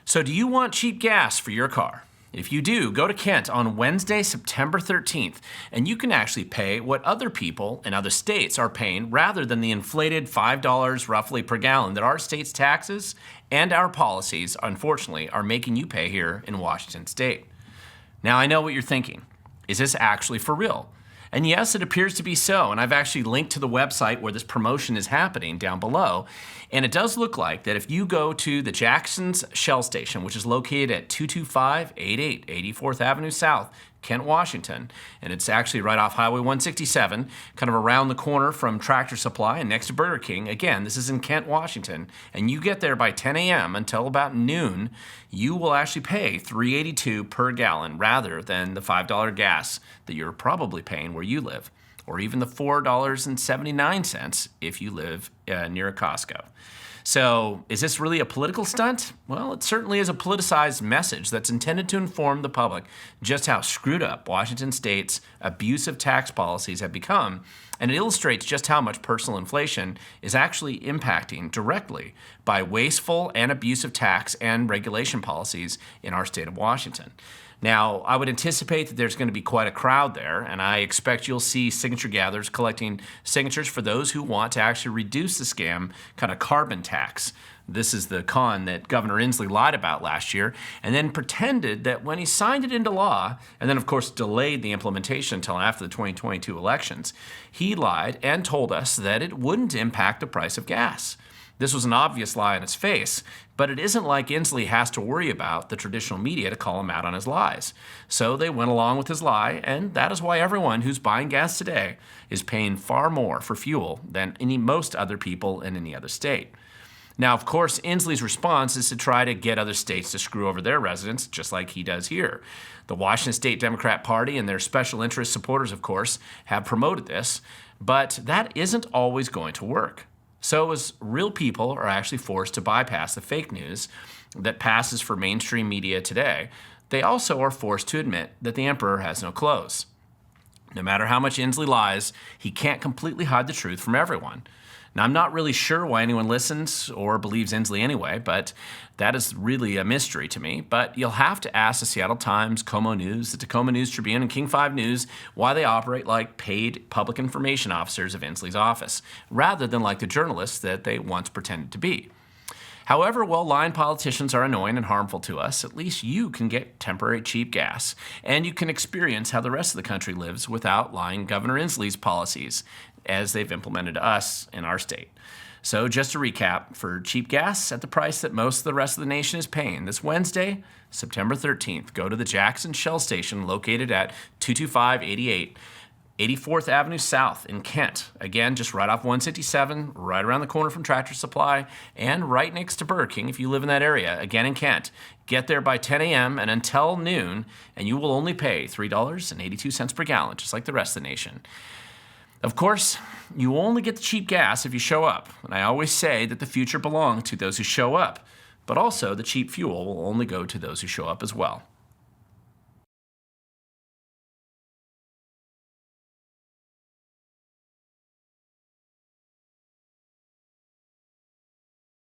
So do you want cheap gas for your car? If you do, go to Kent on Wednesday, September 13th, and you can actually pay what other people in other states are paying rather than the inflated $5 roughly per gallon that our state's taxes and our policies, unfortunately, are making you pay here in Washington state. Now, I know what you're thinking. Is this actually for real? And yes, it appears to be so, and I've actually linked to the website where this promotion is happening down below. And it does look like that if you go to the Jackson's Shell Station, which is located at 22588 84th Avenue South, Kent, Washington, and it's actually right off Highway 167, kind of around the corner from Tractor Supply and next to Burger King. Again, this is in Kent, Washington, and you get there by 10 a.m. until about noon, you will actually pay $3.82 per gallon rather than the $5 gas that you're probably paying where you live, or even the $4.79 if you live near a Costco. So is this really a political stunt? Well, it certainly is a politicized message that's intended to inform the public just how screwed up Washington state's abusive tax policies have become, and it illustrates just how much personal inflation is actually impacting directly by wasteful and abusive tax and regulation policies in our state of Washington. Now, I would anticipate that there's going to be quite a crowd there, and I expect you'll see signature gatherers collecting signatures for those who want to actually reduce the scam kind of carbon tax. This is the con that Governor Inslee lied about last year and then pretended that when he signed it into law, and then of course delayed the implementation until after the 2022 elections, he lied and told us that it wouldn't impact the price of gas. This was an obvious lie in its face, but it isn't like Inslee has to worry about the traditional media to call him out on his lies. So they went along with his lie, and that is why everyone who's buying gas today is paying far more for fuel than most other people in any other state. Now, of course, Inslee's response is to try to get other states to screw over their residents, just like he does here. The Washington State Democrat Party and their special interest supporters, of course, have promoted this, but that isn't always going to work. So as real people are actually forced to bypass the fake news that passes for mainstream media today, they also are forced to admit that the emperor has no clothes. No matter how much Inslee lies, he can't completely hide the truth from everyone. Now, I'm not really sure why anyone listens or believes Inslee anyway, but that is really a mystery to me. But you'll have to ask the Seattle Times, Como News, the Tacoma News Tribune, and King 5 News why they operate like paid public information officers of Inslee's office, rather than like the journalists that they once pretended to be. However, while lying politicians are annoying and harmful to us, at least you can get temporary cheap gas, and you can experience how the rest of the country lives without lying Governor Inslee's policies, as they've implemented to us in our state. So just to recap, for cheap gas at the price that most of the rest of the nation is paying, this Wednesday, September 13th, go to the Jackson Shell Station located at 22588 84th Avenue South in Kent. Again, just right off 167, right around the corner from Tractor Supply, and right next to Burger King if you live in that area, again in Kent. Get there by 10 a.m. and until noon, and you will only pay $3.82 per gallon, just like the rest of the nation. Of course, you only get the cheap gas if you show up, and I always say that the future belongs to those who show up, but also the cheap fuel will only go to those who show up as well.